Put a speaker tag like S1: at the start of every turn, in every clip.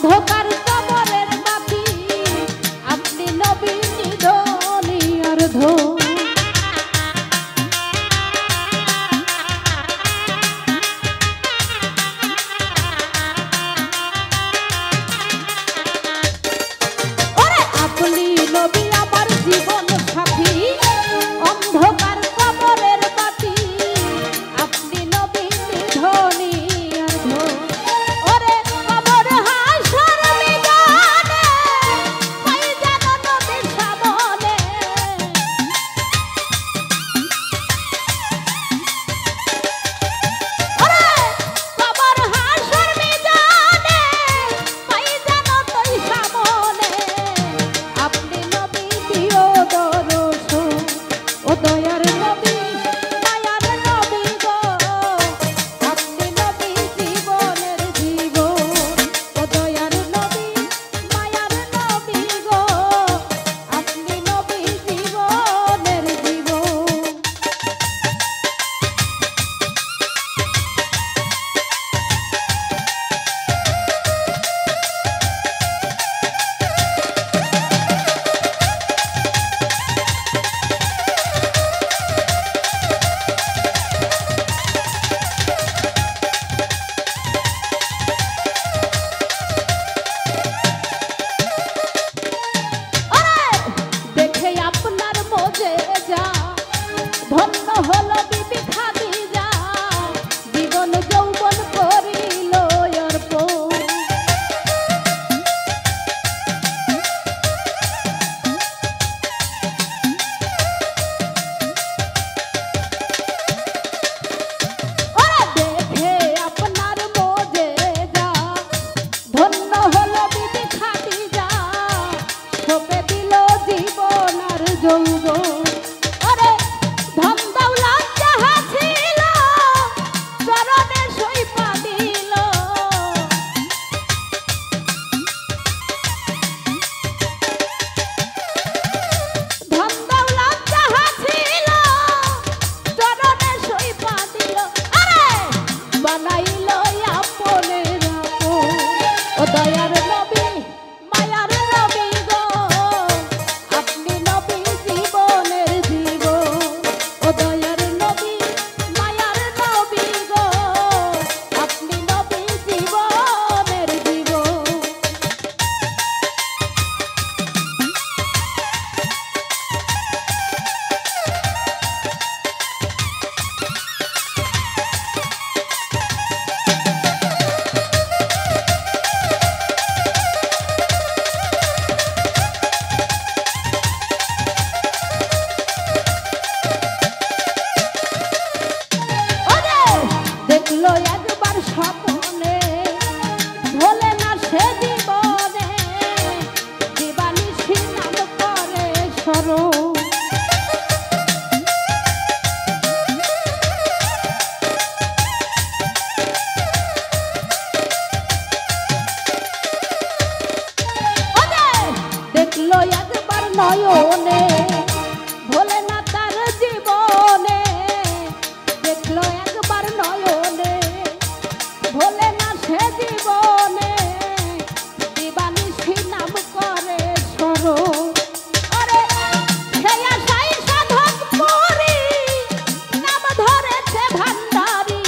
S1: অন্ধকার কবরের বাতি আপনি নবী নিধনি অর্ধ আপনি নবী আমার জীবন সাথী অন্ধকার কবরের বাতি আপনি নবী নিধনি অর্ধ ওরে কবর হাসর মিজানে পাই যেন নবীর সামনে ওরে কবর হাসর মিজানে পাই যেন তোই সামনে আপনি নবী দিও দরশন ও দয়ার নবী মায়ার নবী গো আপনি নবী জীবনের জীবন ও দয়ার নবী মায়ার নবী গো আপনি নবী জীবনের জীবন দেখে আপনার মজে যা ধন্য হলো বিবি খাদিজা জীবন যৌবন করিল অর্পণ দেখে আপনার মজে যা ধন্য হলো বিবি খাদিজা সপে দিল জীবন আর যৌবন ওরে ধন দৌলত যাহা ছিল চরণে সইপা দিল ধন দৌলত যাহা ছিল চরণে সইপা দিল আরে বানাইল আপনের আপন ও দয়ার নবী মায়ার নবী গো আপনি নবী জীবনের জীবন ও দয়ার নবী মায়ার নবী গো আপনি নবী জীবনের জীবন দেখলো একবার স্বপ্নে ভোলে না সে জীবনে দিবানিশি নাম করে স্মরণ দেখলো একবার নয়নে ভোলে না তার জীবনে দেখলো একবার নয়নে ভোলে না সে জীবনে দিবানিশি নাম করে স্মরণ আরে সেই আশাই সাধক পুরী নাম ধরেছে ভান্ডারী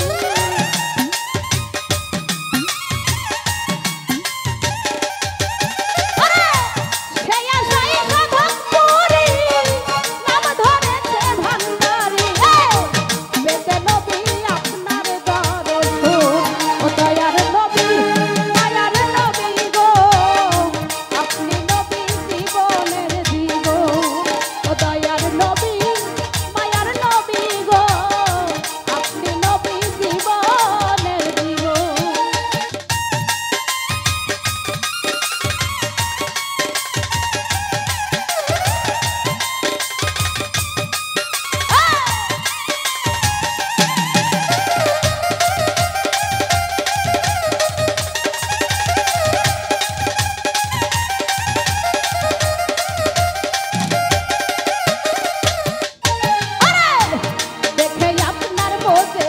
S1: আরে সেই আশাই সাধক পুরী নাম ধরেছে ভান্ডারী বেতে নবী আপনার দরশন ও দয়ার নবী মায়ার নবী গো আপনি নবী জীবনের জীবন ও দয়ার নবী মায়ার নবী গো আপনি নবী জীবনের জীবন দেখে আপনার মধ্যে